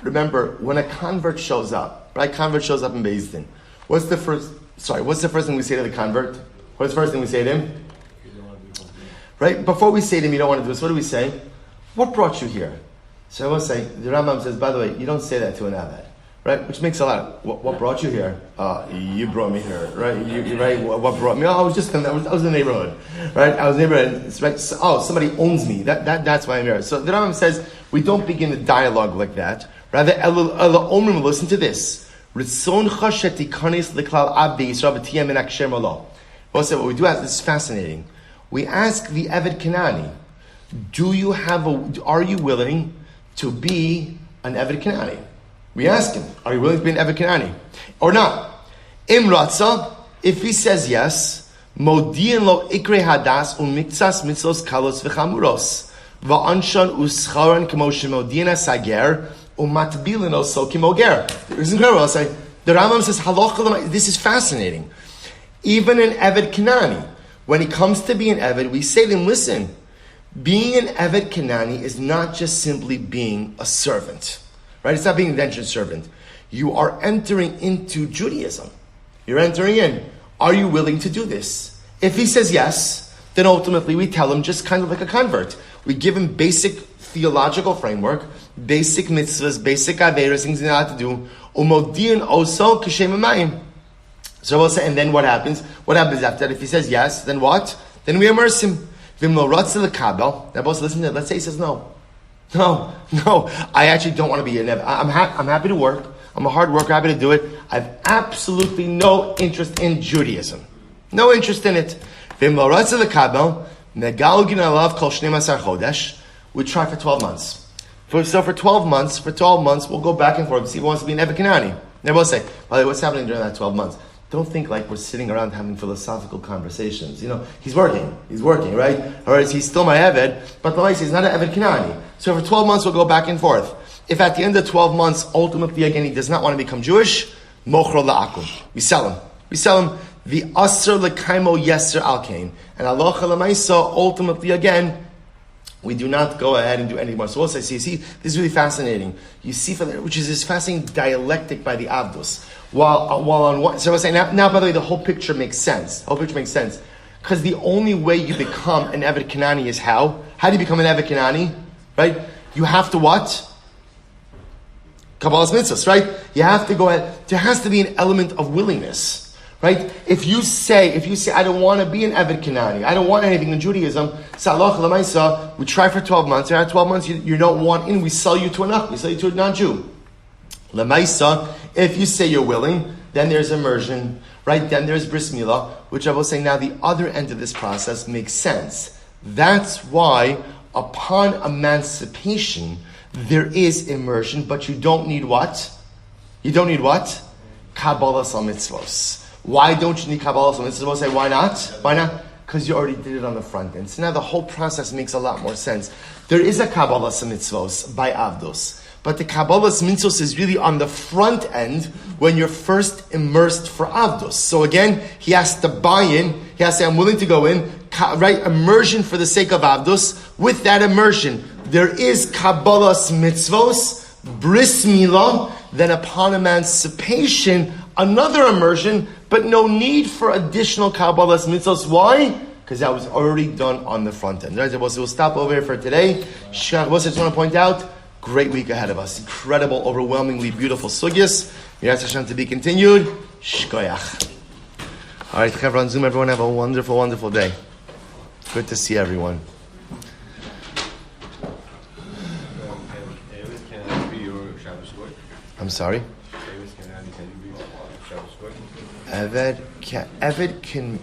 remember, when a convert shows up, right? Convert shows up in Beis Din. What's the first thing we say to the convert? What's the first thing we say to him? Right? Before we say to him, you don't want to do this, what do we say? What brought you here? So I will say, the Rambam says, by the way, you don't say that to an Eved. Right? Which makes a lot of, what brought you here? You brought me here, right? You right? What brought me? I was just, I was in the neighborhood, right? I was in the neighborhood, right? So, somebody owns me. That's why I'm here. So the Rambam says, we don't begin the dialogue like that. Rather, Omrim, listen to this. We'll say what we do is, this is fascinating. We ask the Eved Kanani, are you willing to be an Eved Kanani? We ask him, are you willing to be an Eved Kanani? Or not? Im Ratza, if he says yes, Modian lo ikre hadas miktsas mitzlos kalos v'chamuros va'anshan uscharan k'moshe modian sager umatbilin oso kimoger. It's incredible. I'll say, the Rambam says, halacha, this is fascinating. Even an Eved Kanani, when it comes to being an Eved, we say to him, listen, being an Eved Kanani is not just simply being a servant. Right? It's not being an indentured servant. You are entering into Judaism. You're entering in. Are you willing to do this? If he says yes, then ultimately we tell him just kind of like a convert. We give him basic theological framework, basic mitzvahs, basic averos, things he knows how to do. Umodian also k'shem. So we'll say, and then what happens? What happens after that? If he says yes, then what? Then we immerse him. Vimlo ratzel kabel. Now, boss, listen to it. Let's say he says no. No, I actually don't want to be an Eved. I'm happy to work. I'm a hard worker, happy to do it. I have absolutely no interest in Judaism. No interest in it. We try for 12 months. So for 12 months, we'll go back and forth and see if he wants to be an Eved Kanani. They will say, by the way, what's happening during that 12 months? Don't think like we're sitting around having philosophical conversations. You know, he's working, right? Or he's still my Eved, but the he's not an Eved Kanani. So for 12 months we'll go back and forth. If at the end of 12 months, ultimately again, he does not want to become Jewish, mochro la'akum. We sell him. The asr l'kaimo yeser al-kain. And halacha l'maisa, ultimately again, we do not go ahead and do anything more. So we'll say, see, this is really fascinating. You see, which is this fascinating dialectic by the Avdus. While on one, so I was saying, now by the way, the whole picture makes sense. Because the only way you become an Eved Kanani is how? How do you become an Eved Kanani? Right? You have to what? Kabbalah's mitzvahs, right? You have to go ahead. There has to be an element of willingness. Right? If you say, I don't want to be an Eved Kanani, I don't want anything in Judaism, we try for 12 months, and after 12 months you don't want in, we sell you to a non-Jew. Lamaisa, if you say you're willing, then there's immersion, right? Then there's bris milah, which I will say now the other end of this process makes sense. That's why upon emancipation, there is immersion, but you don't need what? Kabbalah mitzvos. Why don't you need Kabbalah mitzvos? We'll say, why not? Because you already did it on the front end. So now the whole process makes a lot more sense. There is a Kabbalah mitzvos by Avdos. But the Kabbalah mitzvos is really on the front end when you're first immersed for Avdos. So again, he has to buy in. He has to say, I'm willing to go in. Right? Immersion for the sake of Avdos. With that immersion, there is Kabbalah mitzvos, bris milah. Then upon emancipation, another immersion, but no need for additional Kabbalah mitzvos. Why? Because that was already done on the front end. Right? So we'll stop over here for today. I just want to point out, great week ahead of us. Incredible, overwhelmingly beautiful sugyas. Yahrzeit Hashem to be continued. Shkoyach. All right, chaver on Zoom, everyone have a wonderful, wonderful day. Good to see everyone. I'm sorry? Eved can